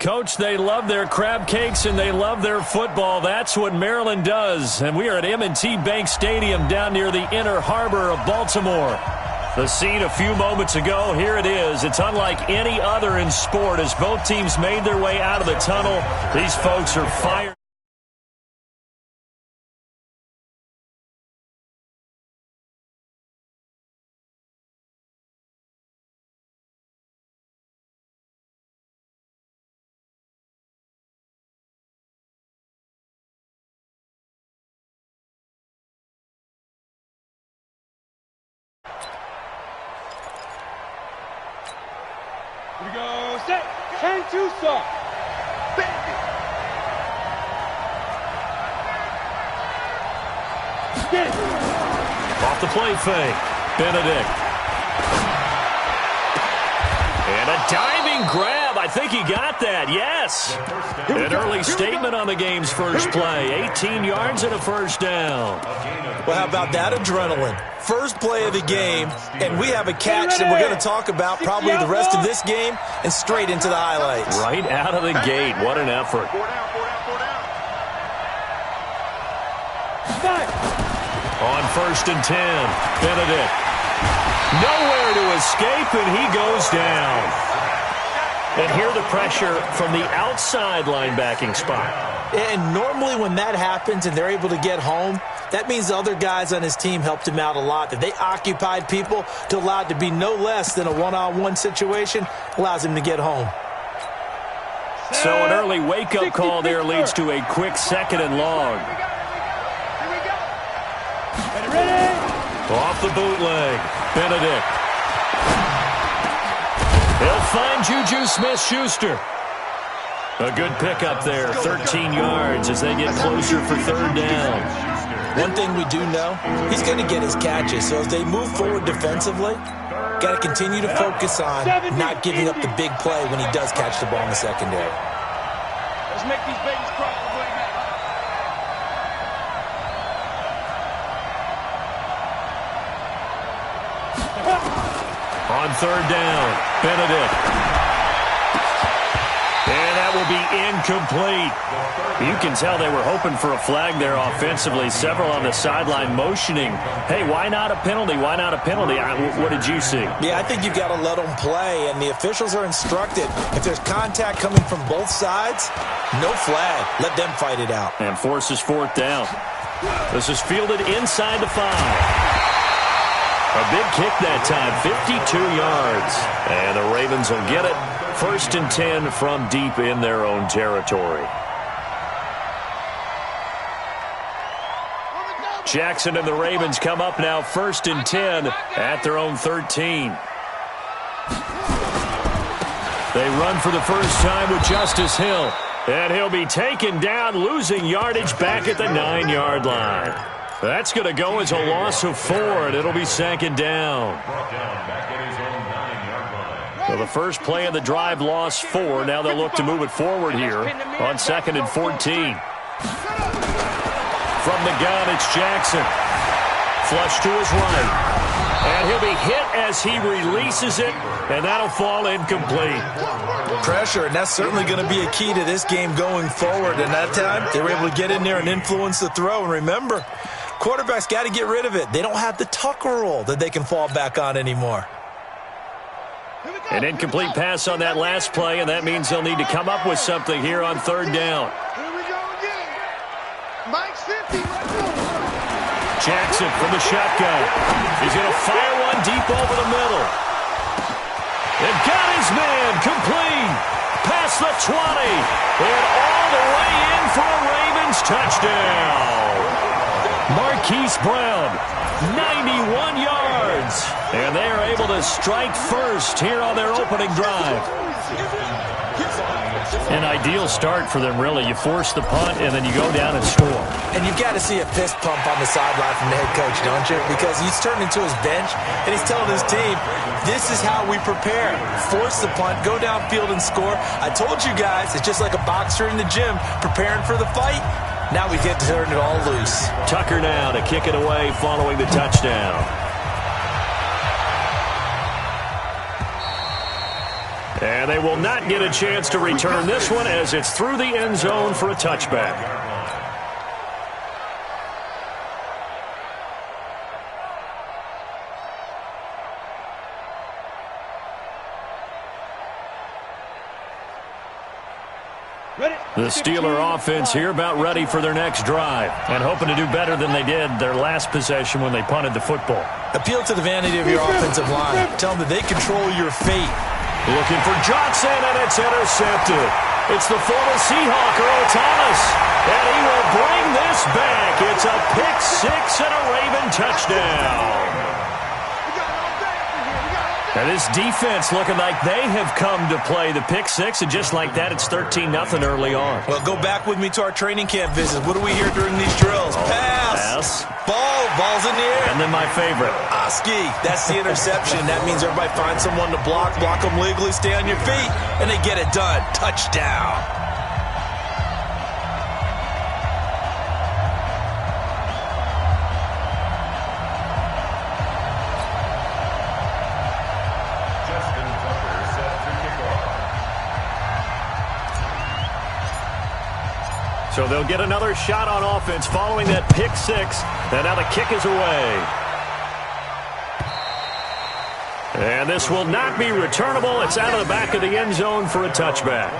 Coach, they love their crab cakes and they love their football. That's what Maryland does. And we are at M&T Bank Stadium down near the Inner Harbor of Baltimore. The scene a few moments ago, here it is. It's unlike any other in sport as both teams made their way out of the tunnel. These folks are fired. Here we go, set, turn to soft. Get it. Off the play fake, Benedict. And a diving grab. I think he got that, yes. An early statement on the game's first play. 18 yards and a first down. Well, how about that adrenaline? First play of the game, and we have a catch that we're going to talk about probably the rest of this game and straight into the highlights. Right out of the gate. What an effort. On 1st and 10, Benedict. Nowhere to escape, and he goes down. And here the pressure from the outside linebacking spot. And normally when that happens and they're able to get home, that means the other guys on his team helped him out a lot. That they occupied people to allow it to be no less than a one-on-one situation allows him to get home. So an early wake-up call there leads to a quick 2nd and long. Off the bootleg, Benedict. He'll find Juju Smith-Schuster. A good pickup there, 13 yards as they get closer for 3rd down. One thing we do know, he's going to get his catches. So as they move forward defensively, got to continue to focus on not giving up the big play when he does catch the ball in the secondary. Let's make these babies cry. On 3rd down, Benedict. And that will be incomplete. You can tell they were hoping for a flag there offensively. Several on the sideline motioning. Hey, why not a penalty? Why not a penalty? What did you see? Yeah, I think you've got to let them play, and the officials are instructed. If there's contact coming from both sides, no flag. Let them fight it out. And forces 4th down. This is fielded inside the 5. A big kick that time, 52 yards. And the Ravens will get it. 1st and 10 from deep in their own territory. Jackson and the Ravens come up now 1st and 10 at their own 13. They run for the first time with Justice Hill. And he'll be taken down, losing yardage back at the 9-yard line. That's going to go as a loss of 4, and it'll be 2nd down. So the first play of the drive lost 4. Now they'll look to move it forward here on 2nd and 14. From the gun, it's Jackson. Flush to his right. And he'll be hit as he releases it, and that'll fall incomplete. Pressure, and that's certainly going to be a key to this game going forward. And that time, they were able to get in there and influence the throw. And remember, quarterbacks got to get rid of it. They don't have the Tucker rule that they can fall back on anymore. An incomplete pass on that last play, and that means they'll need to come up with something here on 3rd down. Here we go again. Mike's 50. Jackson from the shotgun. He's going to fire one deep over the middle. And got his man complete. Past the 20. And all the way in for a Ravens touchdown. Marquise Brown, 91 yards. And they are able to strike first here on their opening drive. An ideal start for them, really. You force the punt, and then you go down and score. And you've got to see a fist pump on the sideline from the head coach, don't you? Because he's turned into his bench, and he's telling his team, this is how we prepare. Force the punt, go downfield and score. I told you guys, it's just like a boxer in the gym preparing for the fight. Now we get to turn it all loose. Tucker now to kick it away following the touchdown. And they will not get a chance to return this one as it's through the end zone for a touchback. The Steeler offense here about ready for their next drive and hoping to do better than they did their last possession when they punted the football. Appeal to the vanity of your offensive line. Tell them that they control your fate. Looking for Johnson, and it's intercepted. It's the former Seahawk, Earl Thomas, and he will bring this back. It's a pick six and a Raven touchdown. And this defense looking like they have come to play the pick six, and just like that, it's 13-0 early on. Well, go back with me to our training camp visit. What do we hear during these drills? Pass. Ball's in the air. And then my favorite. Oski, that's the interception. That means everybody finds someone to block them legally, stay on your feet, and they get it done. Touchdown. So they'll get another shot on offense following that pick six. And now the kick is away. And this will not be returnable. It's out of the back of the end zone for a touchback.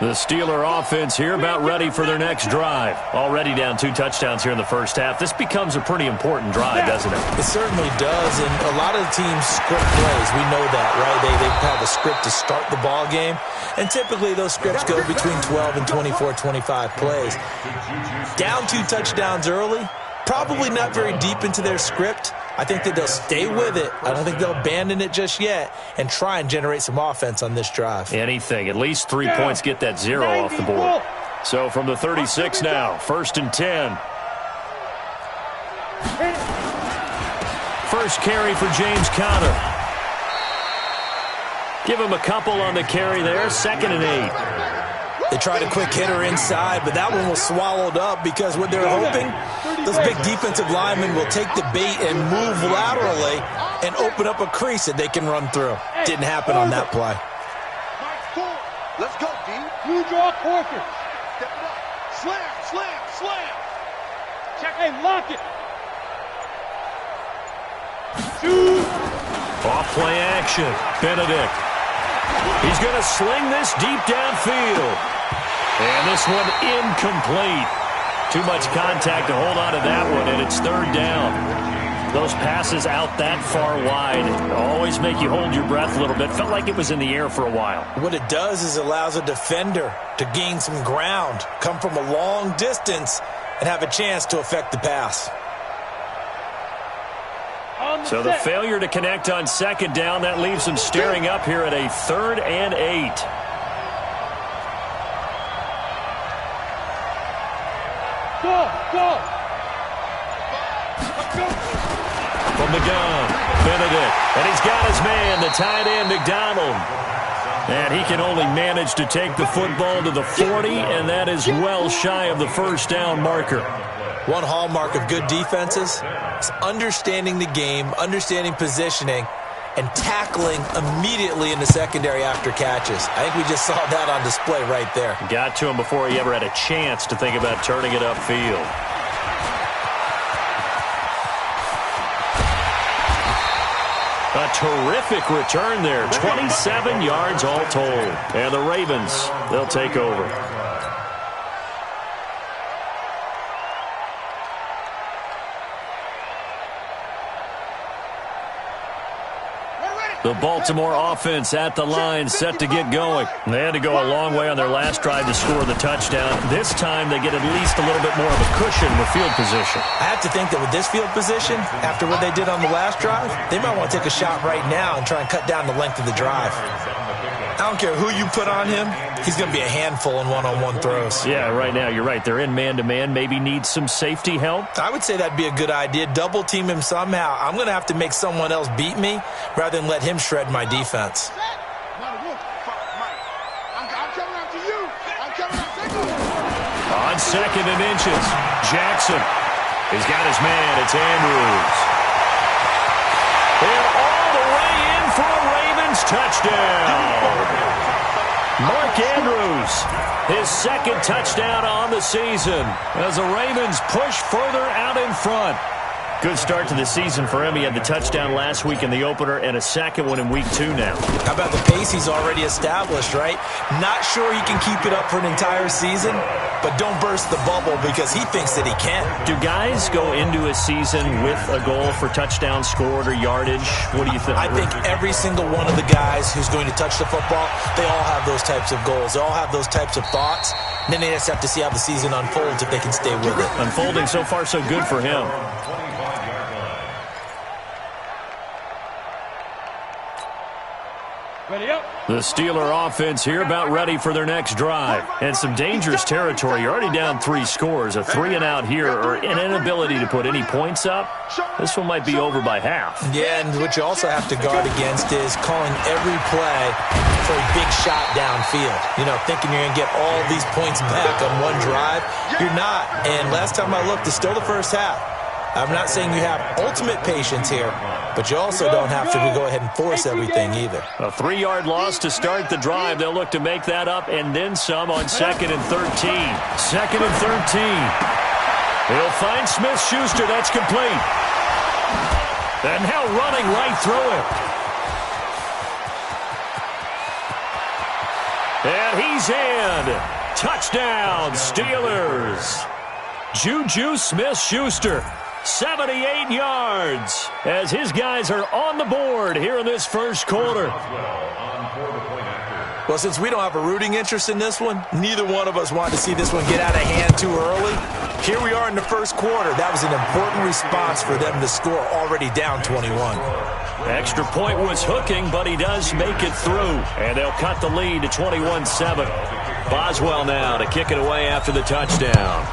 The Steeler offense here about ready for their next drive. Already down 2 touchdowns here in the first half. This becomes a pretty important drive, doesn't it? It certainly does, and a lot of the teams script plays. We know that, right? They have a script to start the ball game, and typically those scripts go between 12 and 24, 25 plays. Down 2 touchdowns early, probably not very deep into their script. I think that they'll stay with it. I don't think they'll abandon it just yet and try and generate some offense on this drive. Anything. At least 3 points get that 0 off the board. So from the 36 now, 1st and 10. First carry for James Conner. Give him a couple on the carry there. 2nd and 8. They tried a quick hitter inside, but that one was swallowed up because what they're hoping, those big defensive linemen will take the bait and move laterally and open up a crease that they can run through. Didn't happen on that play. Let's go, D. You draw quarter. Step it up. Slam. Check and lock it. Shoot. Off play action. Benedict. He's going to sling this deep downfield. And this one incomplete. Too much contact to hold on to that one, and it's 3rd down. Those passes out that far wide always make you hold your breath a little bit. Felt like it was in the air for a while. What it does is allows a defender to gain some ground, come from a long distance, and have a chance to affect the pass. So the failure to connect on 2nd down, that leaves them staring up here at a 3rd and 8. Go. From the gun, Benedict. And he's got his man, the tight end, McDonald. And he can only manage to take the football to the 40, and that is well shy of the 1st down marker. One hallmark of good defenses is understanding the game, understanding positioning, and tackling immediately in the secondary after catches. I think we just saw that on display right there. Got to him before he ever had a chance to think about turning it upfield. A terrific return there. 27 yards all told. And the Ravens, they'll take over. The Baltimore offense at the line, set to get going. They had to go a long way on their last drive to score the touchdown. This time they get at least a little bit more of a cushion with field position. I have to think that with this field position, after what they did on the last drive, they might want to take a shot right now and try and cut down the length of the drive. I don't care who you put on him, he's going to be a handful in one-on-one throws. Yeah, right now you're right. They're in man-to-man, maybe needs some safety help. I would say that'd be a good idea. Double team him somehow. I'm going to have to make someone else beat me rather than let him shred my defense. On 2nd and inches, Jackson. He's got his man. It's Andrews. And all the way in for a Ravens touchdown. Mark Andrews, his 2nd touchdown on the season as the Ravens push further out in front. Good start to the season for him. He had the touchdown last week in the opener and a 2nd one in week 2 now. How about the pace he's already established, right? Not sure he can keep it up for an entire season, but don't burst the bubble because he thinks that he can. Do guys go into a season with a goal for touchdown scored or yardage? What do you think? I think every single one of the guys who's going to touch the football, they all have those types of goals. They all have those types of thoughts. And then they just have to see how the season unfolds if they can stay with it. Unfolding so far so good for him. The Steeler offense here about ready for their next drive. And some dangerous territory. You're already down 3 scores. A 3-and-out here or an inability to put any points up. This one might be over by half. Yeah, and what you also have to guard against is calling every play for a big shot downfield. You know, thinking you're going to get all these points back on one drive. You're not. And last time I looked, it's still the first half. I'm not saying you have ultimate patience here, but you also don't have to go ahead and force everything either. A 3-yard loss to start the drive. They'll look to make that up and then some on 2nd and 13. 2nd and 13. He'll find Smith-Schuster. That's complete. And now running right through him. And he's in. Touchdown, Steelers. Juju Smith-Schuster. 78 yards as his guys are on the board here in this first quarter. Well, since we don't have a rooting interest in this one, neither one of us wanted to see this one get out of hand too early. Here we are in the first quarter. That was an important response for them to score already down 21. Extra point was hooking, but he does make it through. And they'll cut the lead to 21-7. Boswell now to kick it away after the touchdown.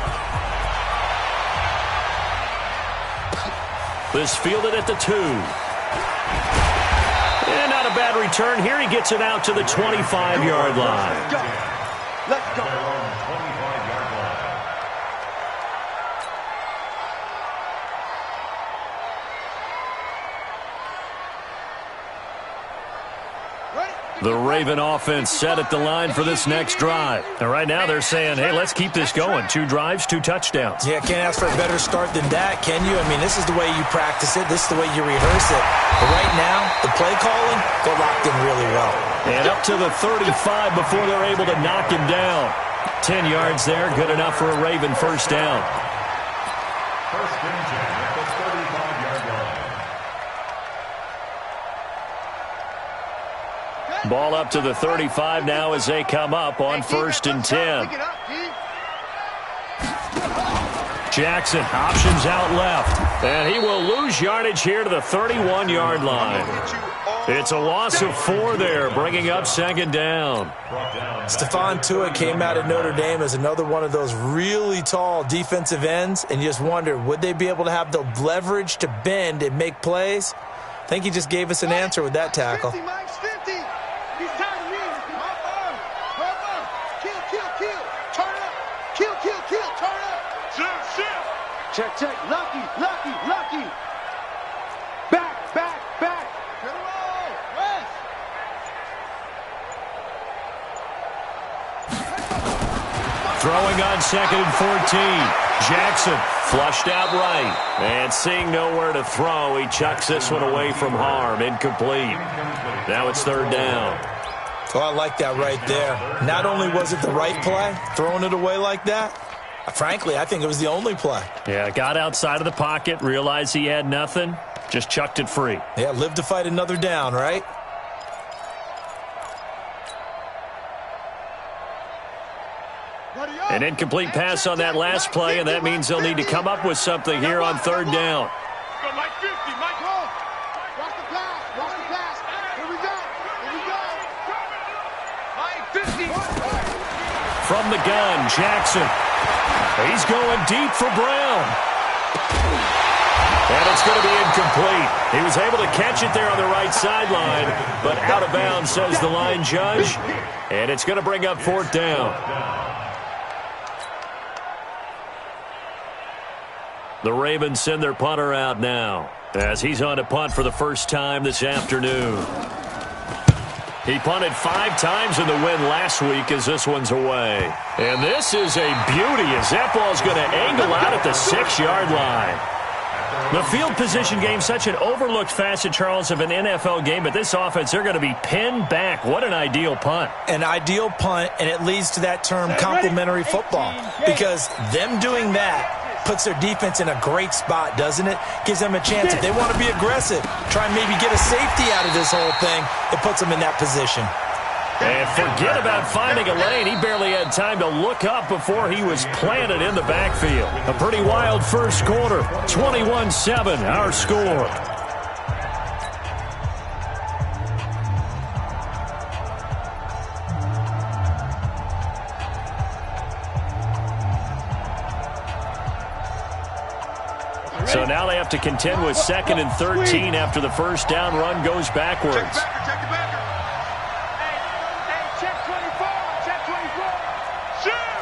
This fielded at the 2. And not a bad return here. He gets it out to the 25-yard line. Let's go. The Raven offense set at the line for this next drive. And right now they're saying, hey, let's keep this going. 2 drives, 2 touchdowns. Yeah, can't ask for a better start than that, can you? I mean, this is the way you practice it. This is the way you rehearse it. But right now, the play calling, they're locked in really well. And up to the 35 before they're able to knock him down. 10 yards there, good enough for a Raven first down. First and 10 at the 35-yard line. Ball up to the 35 now as they come up on 1st and 10. Jackson options out left. And he will lose yardage here to the 31-yard line. It's a loss of 4 there, bringing up 2nd down. Stephon Tuitt came out of Notre Dame as another one of those really tall defensive ends, and you just wonder, would they be able to have the leverage to bend and make plays? I think he just gave us an answer with that tackle. 50, Mike's 50. He's tired of me. Kill. Turn up. Kill. Turn up. Shift. Check. Lucky. Back. Turn him on. West. Throwing on 2nd and 14. Jackson flushed out right. And seeing nowhere to throw, he chucks this one away from harm. Incomplete. Now it's 3rd down. Oh, I like that right there. Not only was it the right play, throwing it away like that, frankly, I think it was the only play. Yeah, got outside of the pocket, realized he had nothing, just chucked it free. Yeah, live to fight another down, right? An incomplete pass on that last play, and that means they'll need to come up with something here on 3rd down. Go, Mike 50, Mike, go. Watch the pass. Here we go. Mike 50. From the gun, Jackson. He's going deep for Brown. And it's going to be incomplete. He was able to catch it there on the right sideline, but out of bounds, says the line judge. And it's going to bring up 4th down. The Ravens send their punter out now as he's on to punt for the first time this afternoon. He punted 5 times in the win last week as this one's away. And this is a beauty as that ball's going to angle out at the 6-yard line. The field position game, such an overlooked facet, Charles, of an NFL game, but this offense, they're going to be pinned back. What an ideal punt. An ideal punt, and it leads to that term complementary football, because them doing that puts their defense in a great spot, doesn't it? Gives them a chance. If they want to be aggressive, try and maybe get a safety out of this whole thing, it puts them in that position. And forget about finding a lane. He barely had time to look up before he was planted in the backfield. A pretty wild first quarter. 21-7, our score. So now they have to contend with 2nd and 13 after the first down run goes backwards. Check the backer. Hey, check 24. Check 24. Shoot.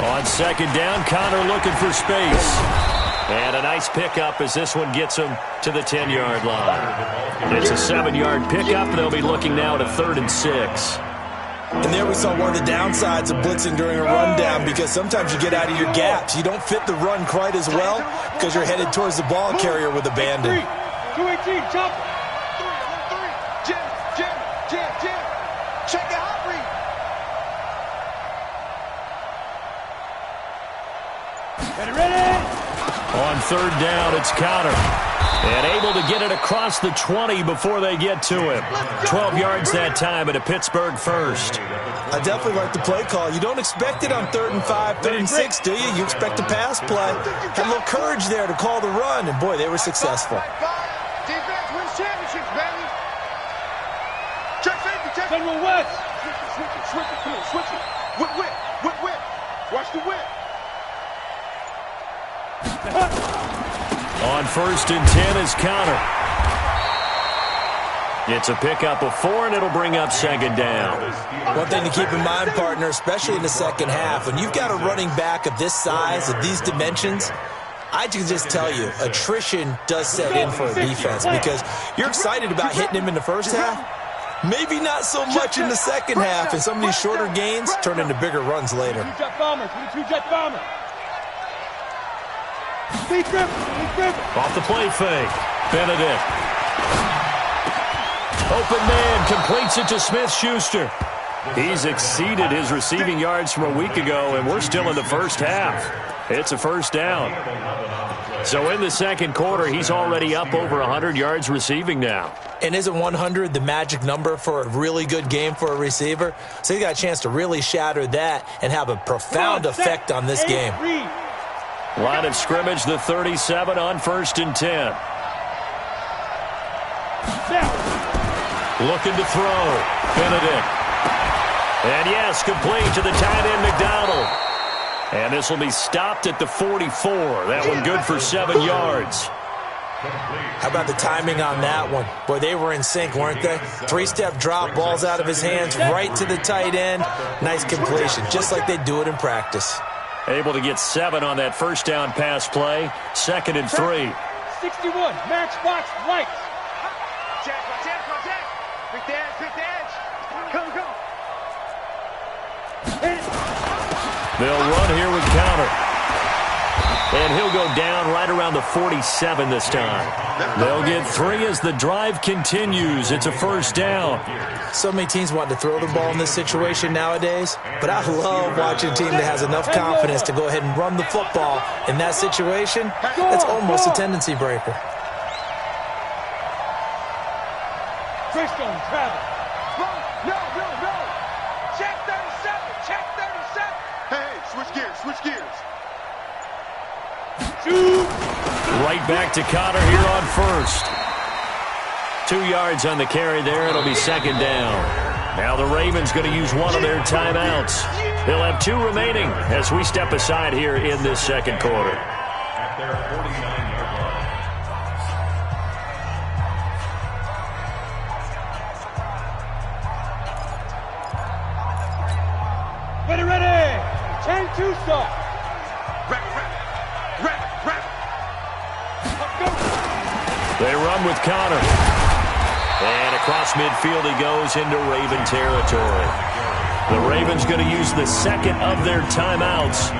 On 2nd down, Connor looking for space. And a nice pickup as this one gets him to the 10-yard line. It's a 7-yard pickup. They'll be looking now at a 3rd and 6. And there we saw one of the downsides of blitzing during a rundown, because sometimes you get out of your gaps. You don't fit the run quite as well because you're headed towards the ball carrier with abandon. 218, jump. 3. Jim. Check it out, Reed. Ready. On 3rd down, it's Connor. And able to get it across the 20 before they get to him. 12 yards that time at a Pittsburgh first. I definitely like the play call. You don't expect it on 3rd and 5, 3rd and 6, do you? You expect a pass play. Had a little courage there to call the run, and boy, they were successful. Defense wins championships, baby. Check safety, check. General West. Switch it. Whip. Watch the whip. On 1st and 10 is Connor. It's a pickup of 4, and it'll bring up 2nd down. One thing to keep in mind, partner, especially in the second half, when you've got a running back of this size, of these dimensions, I can just tell you, attrition does set in for a defense, because you're excited about hitting him in the first half. Maybe not so much in the second half, and some of these shorter gains turn into bigger runs later. 2-jet bomber. Off the play fake. Benedict. Open man completes it to Smith-Schuster. He's exceeded his receiving yards from a week ago, and we're still in the first half. It's a first down. So in the second quarter, he's already up over 100 yards receiving now. And isn't 100 the magic number for a really good game for a receiver? So he's got a chance to really shatter that and have a profound effect on this game. Line of scrimmage, the 37 on 1st and 10. Looking to throw. Benedict. And yes, complete to the tight end, McDonald. And this will be stopped at the 44. That one good for 7 yards. How about the timing on that one? Boy, they were in sync, weren't they? 3-step drop, balls out of his hands, right to the tight end. Nice completion, just like they do it in practice. Able to get 7 on that first down pass play. 2nd and 3. 61, matchbox right. Check. Quick edge. Come. They'll run here with Connor. And he'll go down right around the 47 this time. They'll get 3 as the drive continues. It's a first down. So many teams want to throw the ball in this situation nowadays, but I love watching a team that has enough confidence to go ahead and run the football. In that situation, that's almost a tendency breaker. Christian Travis. No. Check 37. Hey, switch gears. Right back to Connor here on 1st. 2 yards on the carry there. It'll be 2nd down. Now the Ravens going to use one of their timeouts. They'll have 2 remaining as we step aside here in this second quarter. At their 49-yard line. Ready. 10-2 start. run with Connor. And across midfield he goes into Raven territory. The Ravens going to use the second of their timeouts.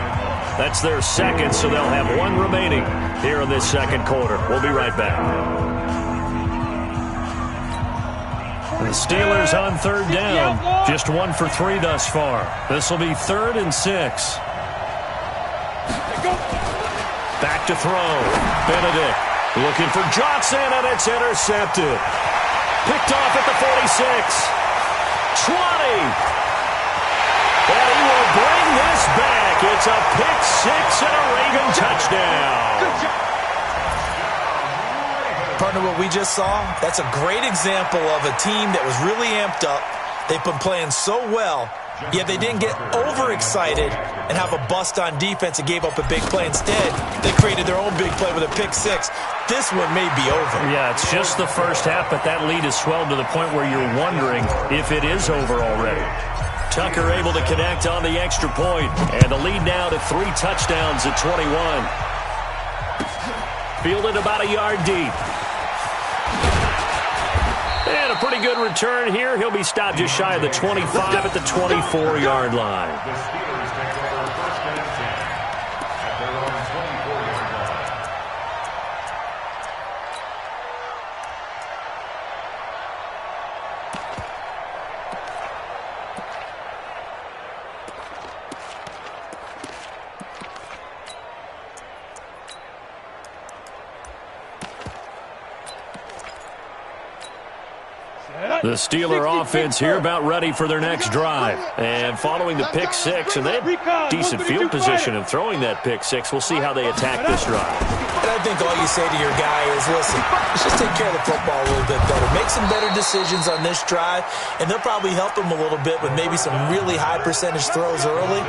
That's their second, so they'll have one remaining here in this second quarter. We'll be right back. The Steelers on third down. Just 1 for 3 thus far. This will be 3rd and 6. Back to throw. Benedict looking for Johnson, and it's intercepted. Picked off at the 46. 20. And he will bring this back. It's a pick 6 and a Raven touchdown. Partner, what we just saw, that's a great example of a team that was really amped up. They've been playing so well, yet they didn't get overexcited and have a bust on defense and gave up a big play. Instead, they created their own big play with a pick 6. This one may be over. Yeah, it's just the first half, but that lead has swelled to the point where you're wondering if it is over already. Tucker able to connect on the extra point, and the lead now to 3 touchdowns at 21. Fielded about a yard deep. And a pretty good return here. He'll be stopped just shy of the 25 at the 24-yard line. The Steelers take over 1st and 10 at their own 24-yard line. The Steeler offense here about ready for their next drive. And following the pick 6, and they have decent field position of throwing that pick 6. We'll see how they attack this drive. And I think all you say to your guy is, listen, let's just take care of the football a little bit better. Make some better decisions on this drive, and they'll probably help him a little bit with maybe some really high percentage throws early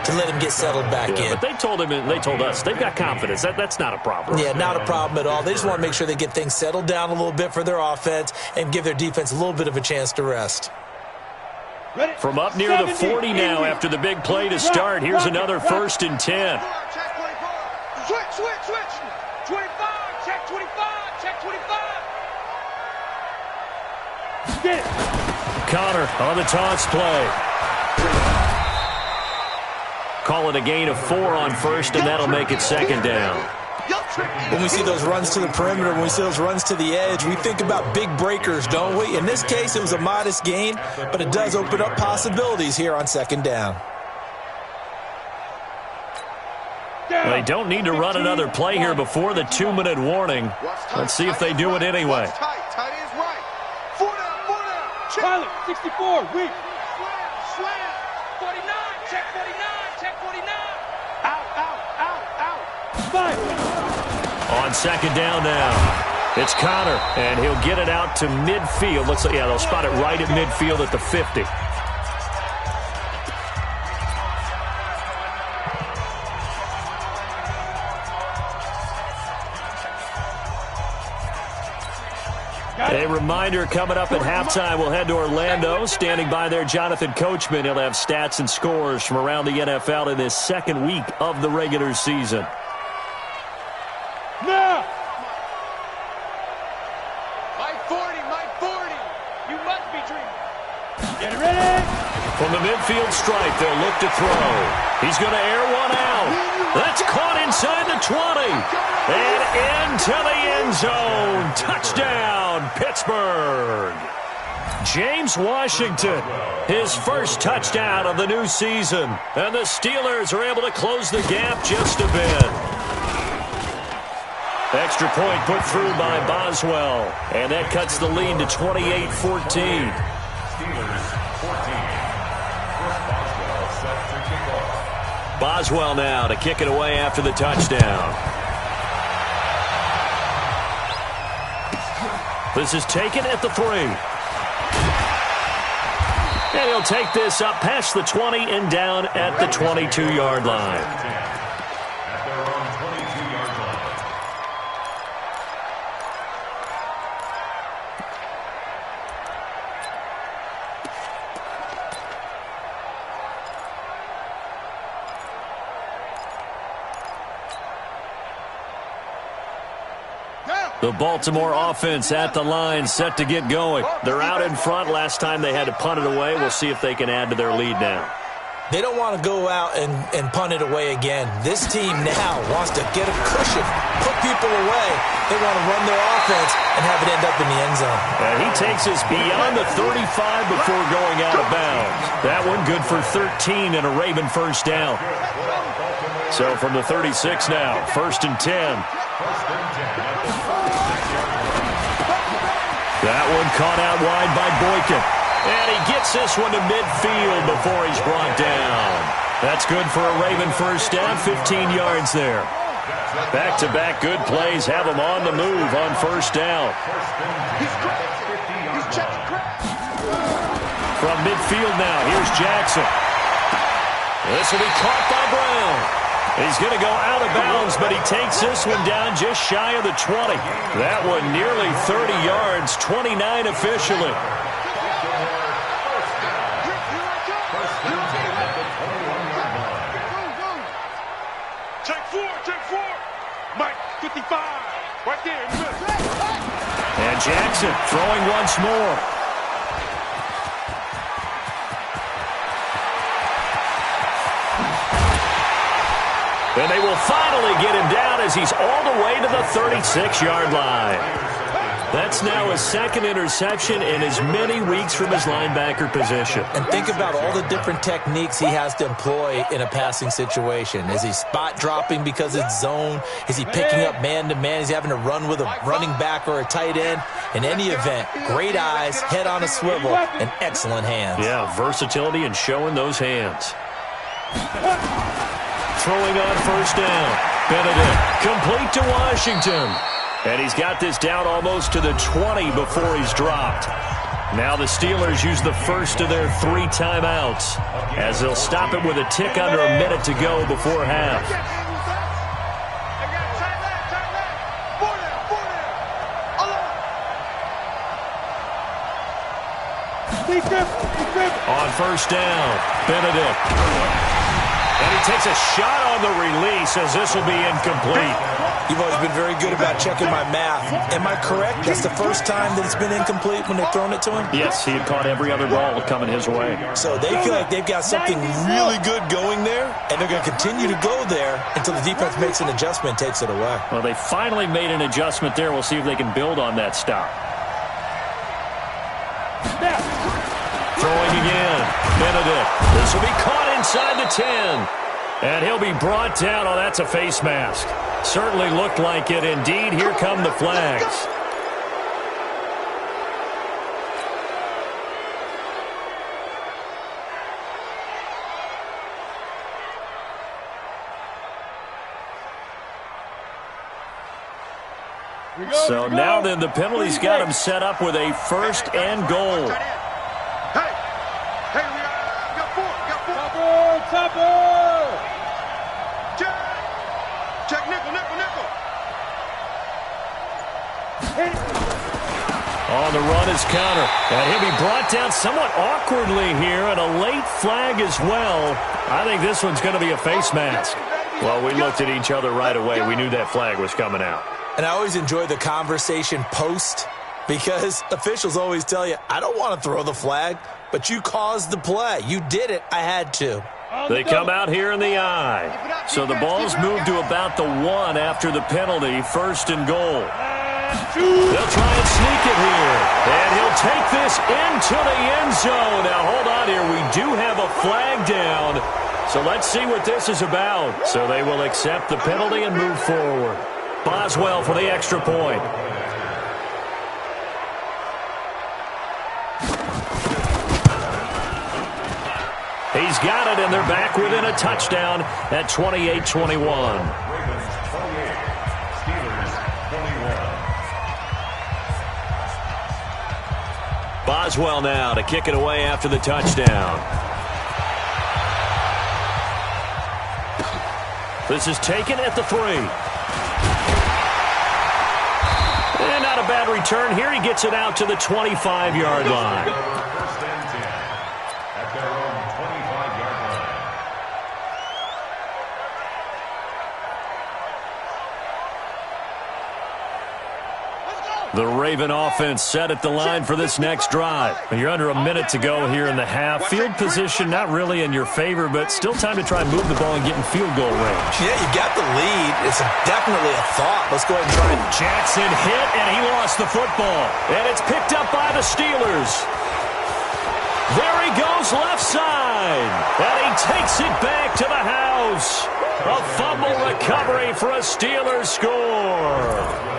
to let him get settled back in. But they told him and they told us they've got confidence. That's not a problem. Yeah, not a problem at all. They just want to make sure they get things settled down a little bit for their offense and give their defense a little bit of a chance to rest. From up near the 40 now after the big play to start, here's another 1st and 10. Switch. 25, check 25, check 25. Get it. Connor on the toss play. Call it a gain of 4 on 1st, and that'll make it 2nd down. When we see those runs to the perimeter, when we see those runs to the edge, we think about big breakers, don't we? In this case, it was a modest gain, but it does open up possibilities here on 2nd down. They don't need to run another play here before the 2-minute warning. Let's see if they do it anyway. Tight is right. 4 down. Pilot, 64, weak. Slam. 49, check 49. Out. 5. On 2nd down now, it's Connor, and he'll get it out to midfield. Looks like, yeah, they'll spot it right at midfield at the 50. A reminder, coming up at halftime, we'll head to Orlando. Standing by there, Jonathan Coachman. He'll have stats and scores from around the NFL in this 2nd week of the regular season. Now! My 40. You must be dreaming. Get ready! From the midfield stripe, they'll look to throw. He's going to air one out. That's caught inside the 20. And into the end zone. Touchdown, Pittsburgh. James Washington, his first touchdown of the new season. And the Steelers are able to close the gap just a bit. Extra point put through by Boswell. And that cuts the lead to 28-14. Steelers 14. Boswell set to kick off. Boswell now to kick it away after the touchdown. This is taken at the 3. And he'll take this up past the 20 and down at the 22-yard line. At their own 22-yard line. The Baltimore offense at the line, set to get going. They're out in front. Last time they had to punt it away. We'll see if they can add to their lead now. They don't want to go out and punt it away again. This team now wants to get a cushion, put people away. They want to run their offense and have it end up in the end zone. And he takes us beyond the 35 before going out of bounds. That one good for 13 and a Raven first down. So from the 36 now, 1st and 10. That one caught out wide by Boykin. And he gets this one to midfield before he's brought down. That's good for a Raven first down, 15 yards there. Back-to-back good plays have him on the move on first down. From midfield now, here's Jackson. This will be caught by Brown. He's going to go out of bounds, but he takes this one down just shy of the 20. That one nearly 30 yards, 29 officially. Mike, 55, right there in the middle. And Jackson throwing once more. And they will finally get him down as he's all the way to the 36-yard line. That's now his second interception in as many weeks from his linebacker position. And think about all the different techniques he has to employ in a passing situation. Is he spot dropping because it's zone? Is he picking up man-to-man? Is he having to run with a running back or a tight end? In any event, great eyes, head on a swivel, and excellent hands. Yeah, versatility and showing those hands. Throwing on first down. Benedict complete to Washington. And he's got this down almost to the 20 before he's dropped. Now the Steelers use the first of their 3 timeouts as they'll stop it with a tick under a minute to go before half. On first down, Benedict. And he takes a shot on the release as this will be incomplete. You've always been very good about checking my math. Am I correct? That's the first time that it's been incomplete when they've thrown it to him? Yes, he had caught every other ball coming his way. So they feel like they've got something really good going there, and they're going to continue to go there until the defense makes an adjustment and takes it away. Well, they finally made an adjustment there. We'll see if they can build on that stop. Throwing again. Benedict. This will be caught inside the 10. And he'll be brought down. Oh, that's a face mask. Certainly looked like it. Indeed, here come the flags. So now then the penalty's got him set up with a first and goal. Hey, we got 4. Topper! Check nickel. On the run is counter. And he'll be brought down somewhat awkwardly here, and a late flag as well. I think this one's going to be a face mask. Well, we looked at each other right away. We knew that flag was coming out. And I always enjoy the conversation post because officials always tell you, I don't want to throw the flag, but you caused the play. You did it. I had to. They come out here in the I. So the ball's moved to about the 1 after the penalty, first and goal. They'll try and sneak it here. And he'll take this into the end zone. Now, hold on here. We do have a flag down. So let's see what this is about. So they will accept the penalty and move forward. Boswell for the extra point. He's got it, and they're back within a touchdown at 28-21. Boswell now to kick it away after the touchdown. This is taken at the 3. And not a bad return here. He gets it out to the 25-yard line. First and 10 at their own 25-yard line. The Raven offense set at the line for this next drive. You're under a minute to go here in the half. Field position not really in your favor, but still time to try and move the ball and get in field goal range. Yeah, you got the lead. It's definitely a thought. Let's go ahead and try it. Jackson hit, and he lost the football. And it's picked up by the Steelers. There he goes left side. And he takes it back to the house. A fumble recovery for a Steelers score.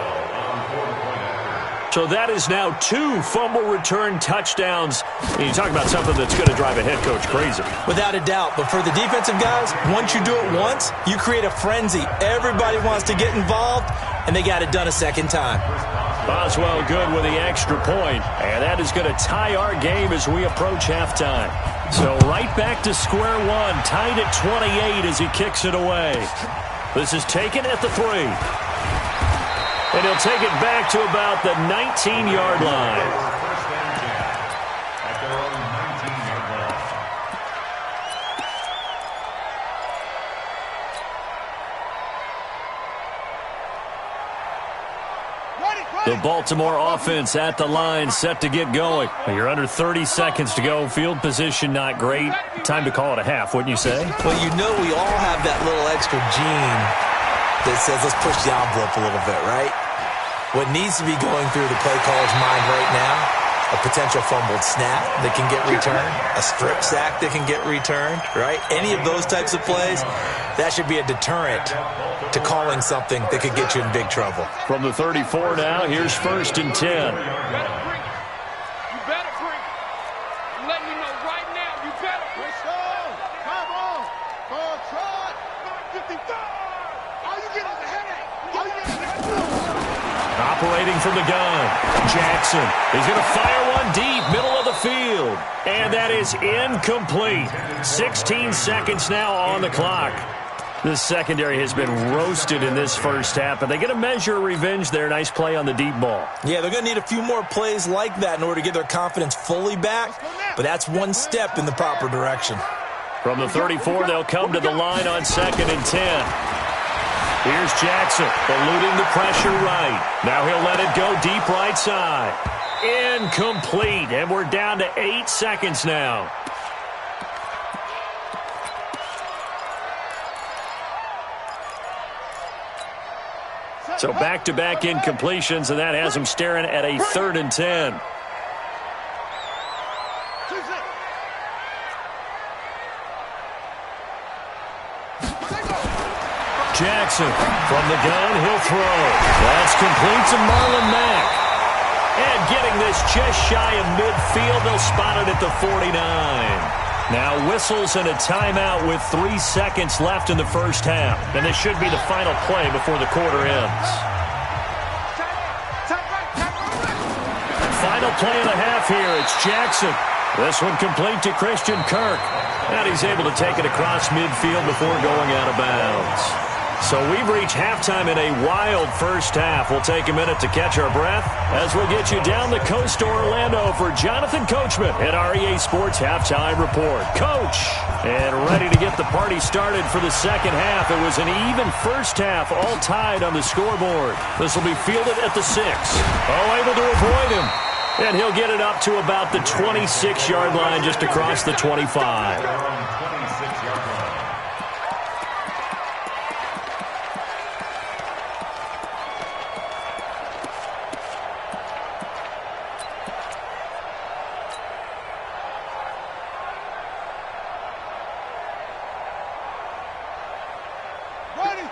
So that is now 2 fumble return touchdowns. And you talk about something that's going to drive a head coach crazy. Without a doubt. But for the defensive guys, once you do it once, you create a frenzy. Everybody wants to get involved, and they got it done a second time. Boswell good with the extra point. And that is going to tie our game as we approach halftime. So right back to square one, tied at 28 as he kicks it away. This is taken at the 3. And he'll take it back to about the 19-yard line. The Baltimore offense at the line, set to get going. You're under 30 seconds to go. Field position not great. Time to call it a half, wouldn't you say? Well, you know we all have that little extra gene that says let's push the envelope a little bit, right? What needs to be going through the play caller's mind right now, a potential fumbled snap that can get returned, a strip sack that can get returned, right? Any of those types of plays, that should be a deterrent to calling something that could get you in big trouble. From the 34 now, here's 1st and 10. You better bring it. I'm letting you know right now, you better. Let's go. Come on. Control. 55. All you get is a headache. All you get is a headache. Operating from the gun, Jackson is going to fire one deep, middle of the field. And that is incomplete. 16 seconds now on the clock. This secondary has been roasted in this first half, but they're going to measure revenge there. Nice play on the deep ball. Yeah, they're going to need a few more plays like that in order to get their confidence fully back, but that's one step in the proper direction. From the 34, they'll come to the line on 2nd and 10. Here's Jackson, eluding the pressure right. Now he'll let it go deep right side. Incomplete, and we're down to 8 seconds now. So back-to-back incompletions, and that has him staring at a 3rd and 10. Jackson from the gun, he'll throw. That's complete to Marlon Mack. And getting this just shy of midfield, they'll spot it at the 49. Now whistles and a timeout with 3 seconds left in the first half. And this should be the final play before the quarter ends. Final play of the half here. It's Jackson. This one complete to Christian Kirk. And he's able to take it across midfield before going out of bounds. So we've reached halftime in a wild first half. We'll take a minute to catch our breath as we'll get you down the coast to Orlando for Jonathan Coachman at our EA Sports Halftime Report. Coach, and ready to get the party started for the second half. It was an even first half, all tied on the scoreboard. This will be fielded at the 6. Oh, able to avoid him. And he'll get it up to about the 26-yard line just across the 25.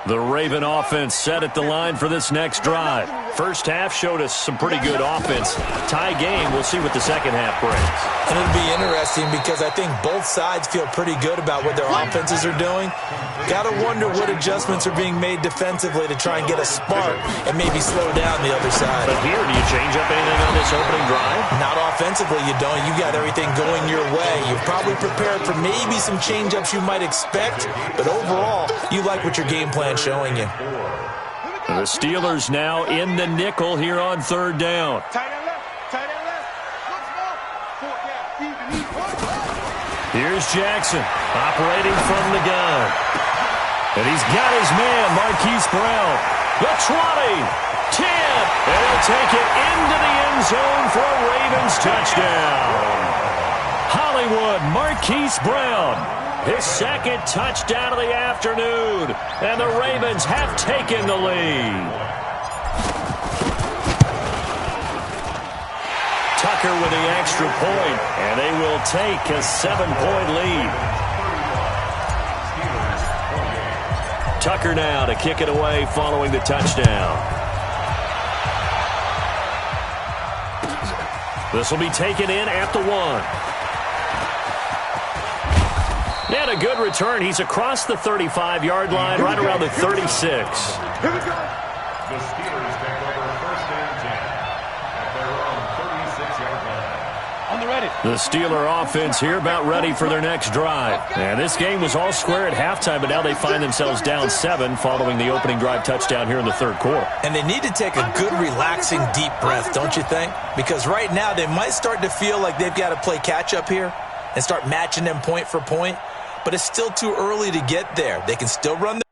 The Raven offense set at the line for this next drive. First half showed us some pretty good offense. Tie game, we'll see what the second half brings. And it'll be interesting because I think both sides feel pretty good about what their offenses are doing. Got to wonder what adjustments are being made defensively to try and get a spark and maybe slow down the other side. But here, do you change up anything on this opening drive? Not offensively, you don't. You got everything going your way. You've probably prepared for maybe some change-ups you might expect, but overall, you like what your game plan's showing you. The Steelers now in the nickel here on 3rd down. Here's Jackson operating from the gun. And he's got his man, Marquise Brown. The 20, 10, and he'll take it into the end zone for a Ravens touchdown. Hollywood Marquise Brown, his second touchdown of the afternoon, and the Ravens have taken the lead. Tucker with the extra point, and they will take a 7-point lead. Tucker now to kick it away following the touchdown. This will be taken in at the 1. And a good return. He's across the 35-yard line, right around the 36. The Steelers take over 1st and 10 at their own 36-yard line. On the ready. The Steeler offense here about ready for their next drive. And this game was all square at halftime, but now they find themselves down 7 following the opening drive touchdown here in the third quarter. And they need to take a good, relaxing, deep breath, don't you think? Because right now they might start to feel like they've got to play catch-up here and start matching them point for point. But it's still too early to get there. They can still run the